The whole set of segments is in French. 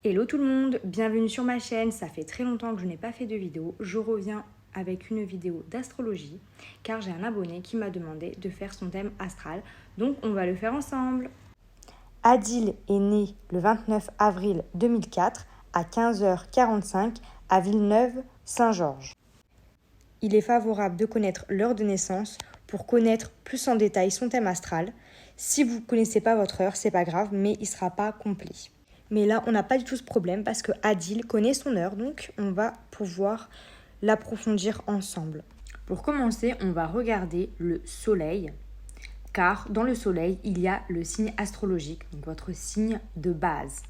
Hello tout le monde, bienvenue sur ma chaîne, ça fait très longtemps que je n'ai pas fait de vidéo. Je reviens avec une vidéo d'astrologie car j'ai un abonné qui m'a demandé de faire son thème astral, donc on va le faire ensemble. Adil est né le 29 avril 2004 à 15h45 à Villeneuve-Saint-Georges. Il est favorable de connaître l'heure de naissance pour connaître plus en détail son thème astral. Si vous ne connaissez pas votre heure, c'est pas grave, mais il ne sera pas complet. Mais là, on n'a pas du tout ce problème parce que Adil connaît son heure, donc on va pouvoir l'approfondir ensemble. Pour commencer, on va regarder le soleil, car dans le soleil, il y a le signe astrologique, donc votre signe de base.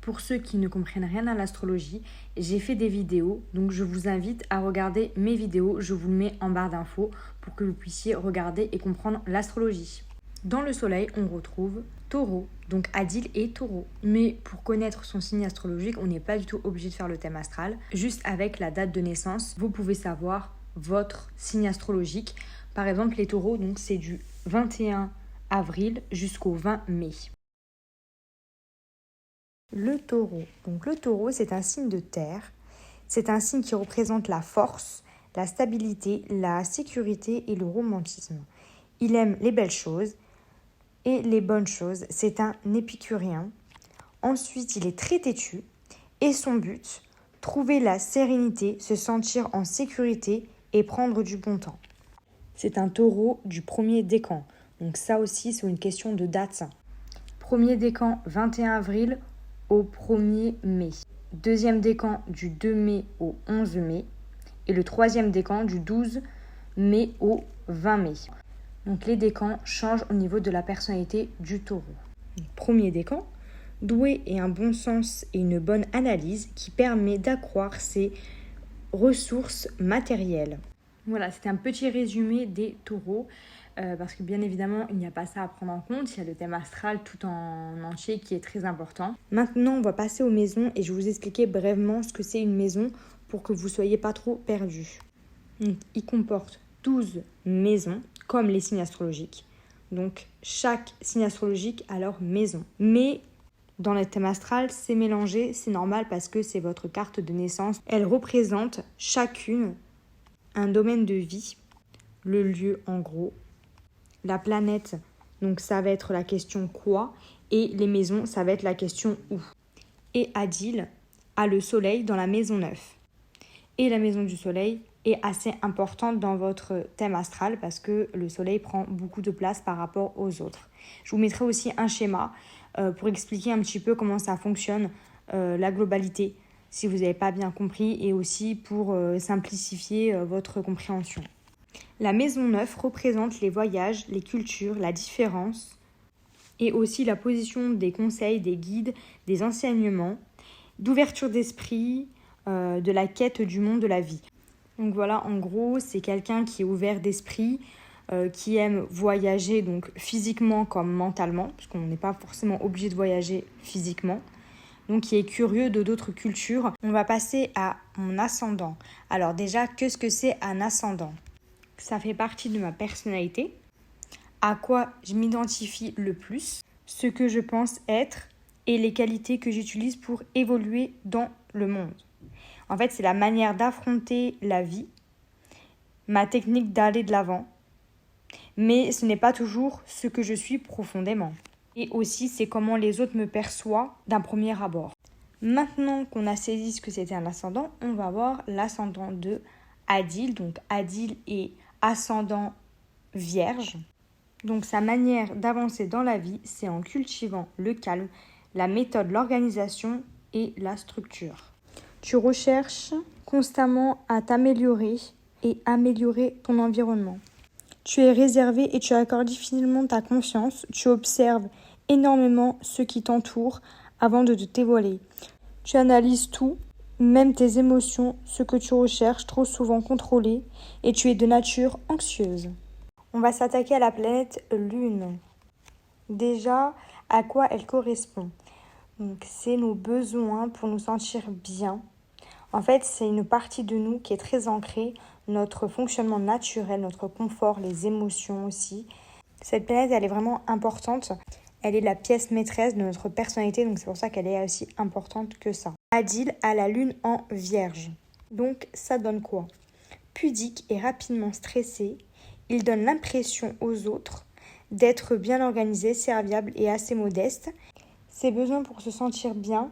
Pour ceux qui ne comprennent rien à l'astrologie, j'ai fait des vidéos, donc je vous invite à regarder mes vidéos, je vous le mets en barre d'infos pour que vous puissiez regarder et comprendre l'astrologie. Dans le soleil, on retrouve Taureau, donc Adil est Taureau. Mais pour connaître son signe astrologique, on n'est pas du tout obligé de faire le thème astral. Juste avec la date de naissance, vous pouvez savoir votre signe astrologique. Par exemple, les Taureaux, donc c'est du 21 avril jusqu'au 20 mai. Le Taureau. Donc le Taureau, c'est un signe de terre. C'est un signe qui représente la force, la stabilité, la sécurité et le romantisme. Il aime les belles choses et les bonnes choses. C'est un épicurien. Ensuite, il est très têtu. Et son but, trouver la sérénité, se sentir en sécurité et prendre du bon temps. C'est un taureau du premier décan. Donc ça aussi, c'est une question de date. Premier décan, 21 avril au 1er mai. Deuxième décan, du 2 mai au 11 mai. Et le troisième décan, du 12 mai au 20 mai. Donc les décans changent au niveau de la personnalité du taureau. Premier décan, doué et un bon sens et une bonne analyse qui permet d'accroître ses ressources matérielles. Voilà, c'était un petit résumé des taureaux, parce que bien évidemment, il n'y a pas ça à prendre en compte. Il y a le thème astral tout en entier qui est très important. Maintenant, on va passer aux maisons et je vais vous expliquer brièvement ce que c'est une maison pour que vous ne soyez pas trop perdus. Donc, il comporte 12 maisons, comme les signes astrologiques. Donc, chaque signe astrologique a leur maison. Mais dans le thème astral, c'est mélangé, c'est normal parce que c'est votre carte de naissance. Elle représente chacune un domaine de vie, le lieu en gros, la planète, donc ça va être la question quoi, et les maisons, ça va être la question où. Et Adil a le soleil dans la maison 9. Et la maison du soleil est assez importante dans votre thème astral parce que le soleil prend beaucoup de place par rapport aux autres. Je vous mettrai aussi un schéma pour expliquer un petit peu comment ça fonctionne, la globalité, si vous n'avez pas bien compris, et aussi pour simplifier votre compréhension. La maison 9 représente les voyages, les cultures, la différence, et aussi la position des conseils, des guides, des enseignements, d'ouverture d'esprit, de la quête du monde de la vie. Donc voilà, en gros, c'est quelqu'un qui est ouvert d'esprit, qui aime voyager donc physiquement comme mentalement, puisqu'on n'est pas forcément obligé de voyager physiquement. Donc qui est curieux de d'autres cultures. On va passer à mon ascendant. Alors déjà, qu'est-ce que c'est un ascendant ? Ça fait partie de ma personnalité, à quoi je m'identifie le plus, ce que je pense être et les qualités que j'utilise pour évoluer dans le monde. En fait, c'est la manière d'affronter la vie, ma technique d'aller de l'avant, mais ce n'est pas toujours ce que je suis profondément. Et aussi, c'est comment les autres me perçoivent d'un premier abord. Maintenant qu'on a saisi ce que c'était un ascendant, on va voir l'ascendant de Adil. Donc Adil est ascendant vierge. Donc sa manière d'avancer dans la vie, c'est en cultivant le calme, la méthode, l'organisation et la structure. Tu recherches constamment à t'améliorer et améliorer ton environnement. Tu es réservé et tu accordes difficilement ta confiance. Tu observes énormément ce qui t'entoure avant de te dévoiler. Tu analyses tout, même tes émotions, ce que tu recherches, trop souvent contrôlé, et tu es de nature anxieuse. On va s'attaquer à la planète Lune. Déjà, à quoi elle correspond ? Donc, c'est nos besoins pour nous sentir bien. En fait, c'est une partie de nous qui est très ancrée, notre fonctionnement naturel, notre confort, les émotions aussi. Cette planète, elle est vraiment importante Elle est la pièce maîtresse de notre personnalité, donc c'est pour ça qu'elle est aussi importante que ça. Adil a la lune en vierge. Donc ça donne quoi? Pudique et rapidement stressé, il donne l'impression aux autres d'être bien organisé, serviable et assez modeste. Ses besoins pour se sentir bien,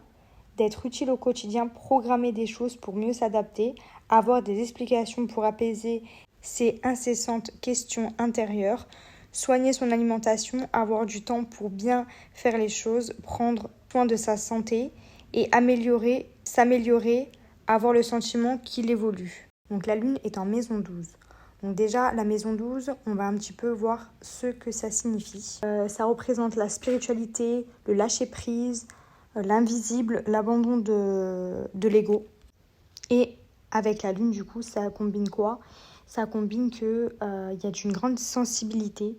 d'être utile au quotidien, programmer des choses pour mieux s'adapter, avoir des explications pour apaiser ses incessantes questions intérieures, soigner son alimentation, avoir du temps pour bien faire les choses, prendre soin de sa santé et s'améliorer, avoir le sentiment qu'il évolue. Donc la lune est en maison 12. Donc déjà, la maison 12, on va un petit peu voir ce que ça signifie. Ça représente la spiritualité, le lâcher-prise, l'invisible, l'abandon de l'ego. Et avec la lune, du coup, ça combine quoi? Ça combine qu'il y a une grande sensibilité,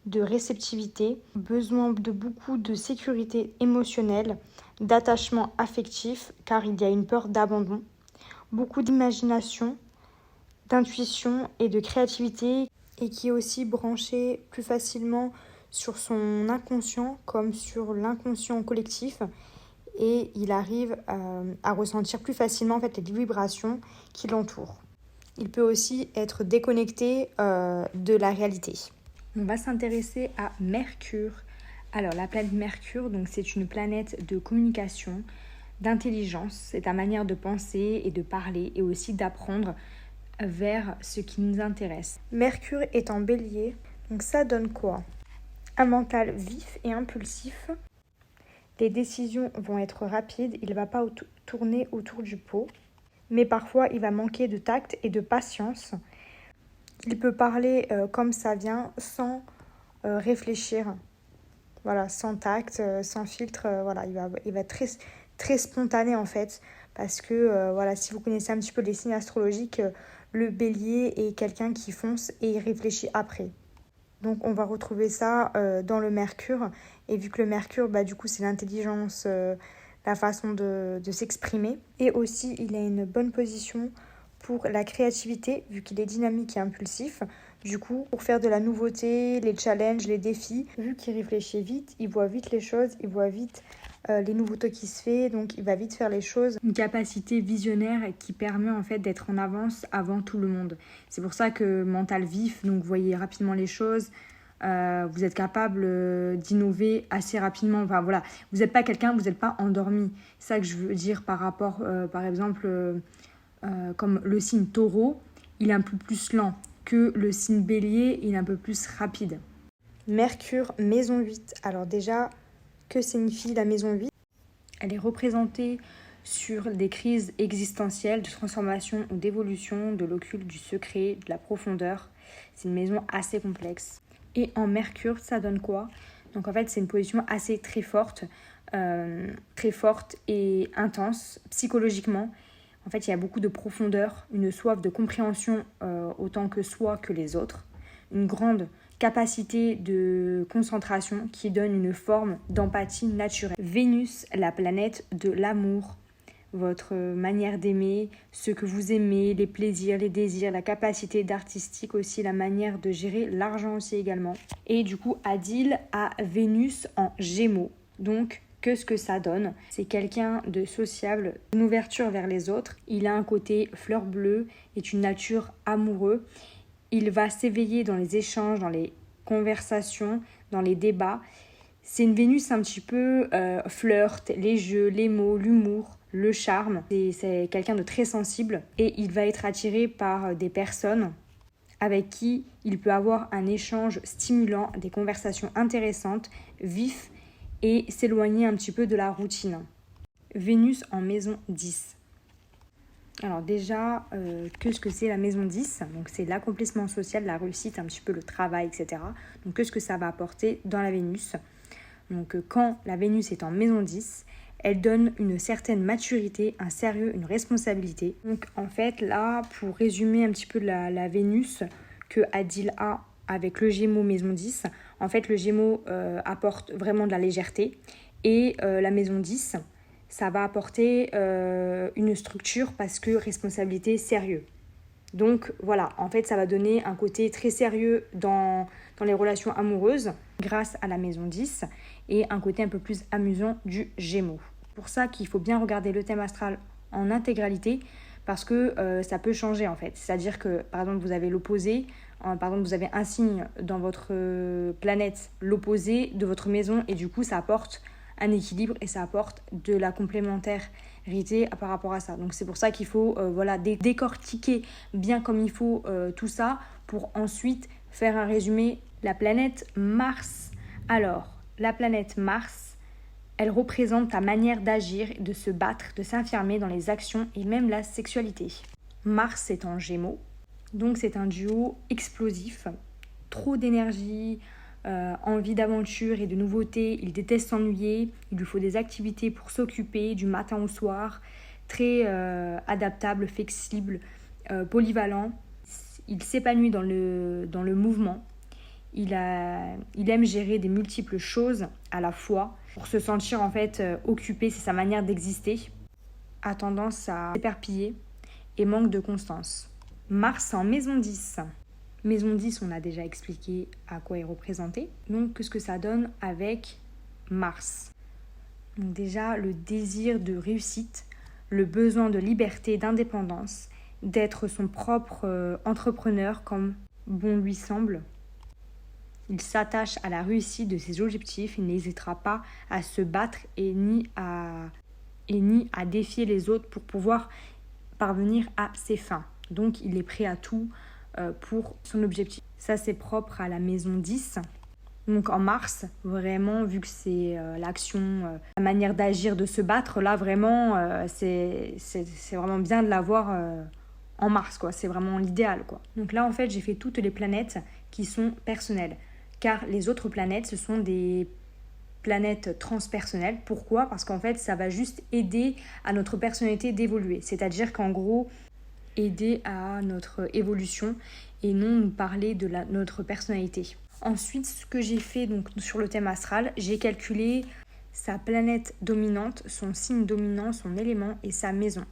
de réceptivité, besoin de beaucoup de sécurité émotionnelle, d'attachement affectif, car il y a une peur d'abandon, beaucoup d'imagination, d'intuition et de créativité, et qui est aussi branché plus facilement sur son inconscient comme sur l'inconscient collectif, et il arrive à ressentir plus facilement en fait, les vibrations qui l'entourent. Il peut aussi être déconnecté de la réalité. On va s'intéresser à Mercure. Alors la planète Mercure, donc, c'est une planète de communication, d'intelligence, c'est ta manière de penser et de parler et aussi d'apprendre vers ce qui nous intéresse. Mercure est en bélier, donc ça donne quoi? Un mental vif et impulsif. Les décisions vont être rapides, il ne va pas tourner autour du pot, mais parfois il va manquer de tact et de patience. Il peut parler comme ça vient, sans réfléchir, voilà, sans tact, sans filtre, voilà, il va être très, très spontané en fait, parce que voilà, si vous connaissez un petit peu les signes astrologiques, le bélier est quelqu'un qui fonce et il réfléchit après. Donc on va retrouver ça dans le Mercure, et vu que le Mercure, du coup, c'est l'intelligence, la façon de s'exprimer, et aussi il a une bonne position pour la créativité, vu qu'il est dynamique et impulsif. Du coup, pour faire de la nouveauté, les challenges, les défis, vu qu'il réfléchit vite, il voit vite les choses, il voit vite les nouveautés qui se font, donc il va vite faire les choses. Une capacité visionnaire qui permet en fait d'être en avance avant tout le monde. C'est pour ça que mental vif, donc vous voyez rapidement les choses, vous êtes capable d'innover assez rapidement. Enfin voilà, vous n'êtes pas quelqu'un, vous n'êtes pas endormi. C'est ça que je veux dire par rapport, par exemple, comme le signe taureau, il est un peu plus lent que le signe bélier, il est un peu plus rapide. Mercure, maison 8. Alors déjà, que signifie la maison 8? Elle est représentée sur des crises existentielles, de transformation ou d'évolution, de l'occulte, du secret, de la profondeur. C'est une maison assez complexe. Et en Mercure, ça donne quoi? Donc en fait, c'est une position assez très forte et intense psychologiquement. En fait, il y a beaucoup de profondeur, une soif de compréhension autant que soi que les autres, une grande capacité de concentration qui donne une forme d'empathie naturelle. Vénus, la planète de l'amour, votre manière d'aimer, ce que vous aimez, les plaisirs, les désirs, la capacité d'artistique aussi, la manière de gérer l'argent aussi également. Et du coup, Adil a Vénus en Gémeaux, donc ce que ça donne. C'est quelqu'un de sociable, une ouverture vers les autres. Il a un côté fleur bleue, est une nature amoureux. Il va s'éveiller dans les échanges, dans les conversations, dans les débats. C'est une Vénus un petit peu flirt, les jeux, les mots, l'humour, le charme. C'est quelqu'un de très sensible et il va être attiré par des personnes avec qui il peut avoir un échange stimulant, des conversations intéressantes, vives, et s'éloigner un petit peu de la routine. Vénus en maison 10. Alors déjà, qu'est-ce que c'est la maison 10? Donc c'est l'accomplissement social, la réussite, un petit peu le travail, etc. Donc qu'est-ce que ça va apporter dans la Vénus? Donc quand la Vénus est en maison 10, elle donne une certaine maturité, un sérieux, une responsabilité. Donc en fait là, pour résumer un petit peu la Vénus que Adil a avec le Gémeaux maison 10, en fait le Gémeaux apporte vraiment de la légèreté, et la maison 10, ça va apporter une structure parce que responsabilité, sérieux. Donc voilà, en fait ça va donner un côté très sérieux dans les relations amoureuses, grâce à la maison 10 et un côté un peu plus amusant du Gémeaux. C'est pour ça qu'il faut bien regarder le thème astral en intégralité parce que ça peut changer en fait. C'est-à-dire que par exemple vous avez l'opposé, par exemple vous avez un signe dans votre planète, l'opposé de votre maison et du coup ça apporte un équilibre et ça apporte de la complémentarité par rapport à ça. Donc c'est pour ça qu'il faut décortiquer bien comme il faut tout ça pour ensuite faire un résumé. La planète Mars. Alors, la planète Mars, elle représente ta manière d'agir, de se battre, de s'affirmer dans les actions et même la sexualité. Mars est en Gémeaux, donc c'est un duo explosif, trop d'énergie, envie d'aventure et de nouveautés, il déteste s'ennuyer, il lui faut des activités pour s'occuper du matin au soir, très adaptable, flexible, polyvalent. Il s'épanouit dans le mouvement. Il aime gérer des multiples choses à la fois pour se sentir en fait occupé, c'est sa manière d'exister. A tendance à s'éparpiller et manque de constance. Mars en maison 10. Maison 10, on a déjà expliqué à quoi est représenté. Donc, qu'est-ce que ça donne avec Mars? Donc déjà, le désir de réussite, le besoin de liberté, d'indépendance, d'être son propre entrepreneur comme bon lui semble. Il s'attache à la réussite de ses objectifs, il n'hésitera pas à se battre et ni à défier les autres pour pouvoir parvenir à ses fins. Donc il est prêt à tout pour son objectif. Ça c'est propre à la maison 10. Donc en Mars, vraiment, vu que c'est l'action, la manière d'agir, de se battre, là vraiment, c'est vraiment bien de l'avoir en Mars, quoi. C'est vraiment l'idéal, quoi. Donc là, en fait, j'ai fait toutes les planètes qui sont personnelles. Car les autres planètes, ce sont des planètes transpersonnelles. Pourquoi? Parce qu'en fait, ça va juste aider à notre personnalité d'évoluer. C'est-à-dire qu'en gros, aider à notre évolution et non nous parler de notre personnalité. Ensuite, ce que j'ai fait donc, sur le thème astral, j'ai calculé sa planète dominante, son signe dominant, son élément et sa maison.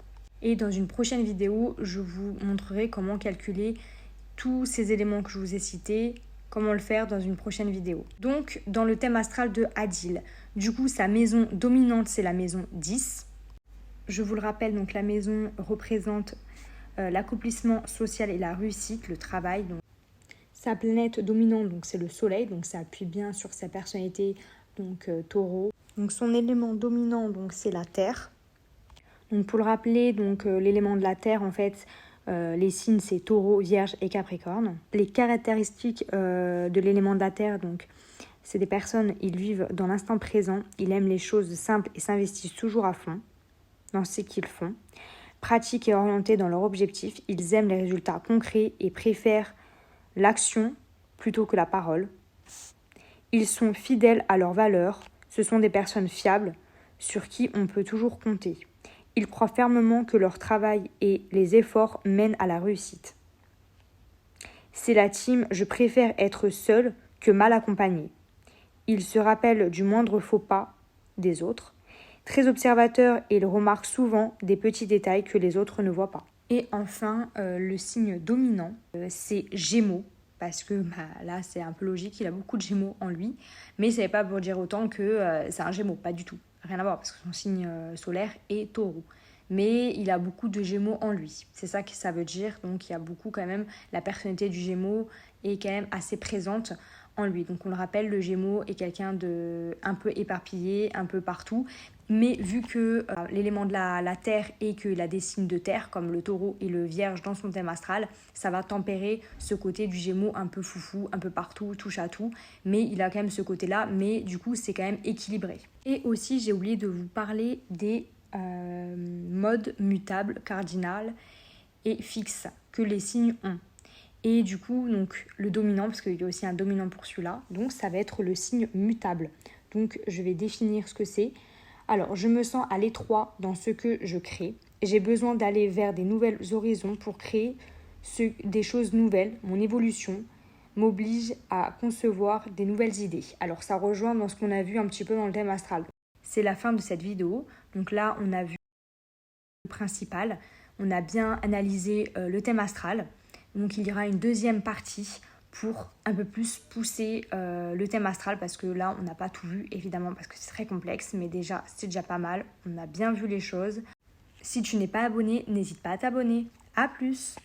Et dans une prochaine vidéo, je vous montrerai comment calculer tous ces éléments que je vous ai cités, comment le faire dans une prochaine vidéo. Donc, dans le thème astral de Adil, du coup, sa maison dominante, c'est la maison 10. Je vous le rappelle, donc la maison représente l'accomplissement social et la réussite, le travail. Donc, sa planète dominante, donc c'est le soleil, donc ça appuie bien sur sa personnalité, donc taureau. Donc son élément dominant, donc c'est la terre. Donc pour le rappeler, donc l'élément de la terre, en fait, les signes c'est taureau, vierge et capricorne. Les caractéristiques de l'élément de la terre, donc c'est des personnes, ils vivent dans l'instant présent, ils aiment les choses simples et s'investissent toujours à fond dans ce qu'ils font. Pratiques et orientés dans leur objectif, ils aiment les résultats concrets et préfèrent l'action plutôt que la parole. Ils sont fidèles à leurs valeurs. Ce sont des personnes fiables sur qui on peut toujours compter. Ils croient fermement que leur travail et les efforts mènent à la réussite. C'est la team « Je préfère être seul que mal accompagné ». Ils se rappellent du moindre faux pas des autres. Très observateurs, ils remarquent souvent des petits détails que les autres ne voient pas. Et enfin, le signe dominant, c'est Gémeaux, parce que là, c'est un peu logique, il a beaucoup de Gémeaux en lui, mais ça n'est pas pour dire autant que c'est un Gémeaux, pas du tout, rien à voir, parce que son signe solaire est Taureau. Mais il a beaucoup de Gémeaux en lui, c'est ça que ça veut dire, donc il y a beaucoup quand même, la personnalité du Gémeaux est quand même assez présente en lui. Donc on le rappelle, le Gémeaux est quelqu'un de un peu éparpillé, un peu partout, mais vu que l'élément de la terre et qu'il a des signes de terre comme le taureau et le vierge dans son thème astral, ça va tempérer ce côté du Gémeaux un peu foufou, un peu partout, touche à tout, mais il a quand même ce côté-là, mais du coup c'est quand même équilibré. Et aussi j'ai oublié de vous parler des modes mutables, cardinales et fixes que les signes ont. Et du coup, donc, le dominant, parce qu'il y a aussi un dominant pour celui-là, donc ça va être le signe mutable. Donc je vais définir ce que c'est. Alors, je me sens à l'étroit dans ce que je crée. J'ai besoin d'aller vers des nouvelles horizons pour créer des choses nouvelles. Mon évolution m'oblige à concevoir des nouvelles idées. Alors, ça rejoint dans ce qu'on a vu un petit peu dans le thème astral. C'est la fin de cette vidéo. Donc là, on a vu le principal. On a bien analysé le thème astral. Donc il y aura une deuxième partie pour un peu plus pousser le thème astral, parce que là on n'a pas tout vu évidemment parce que c'est très complexe, mais déjà c'est déjà pas mal, on a bien vu les choses. Si tu n'es pas abonné, n'hésite pas à t'abonner. À plus!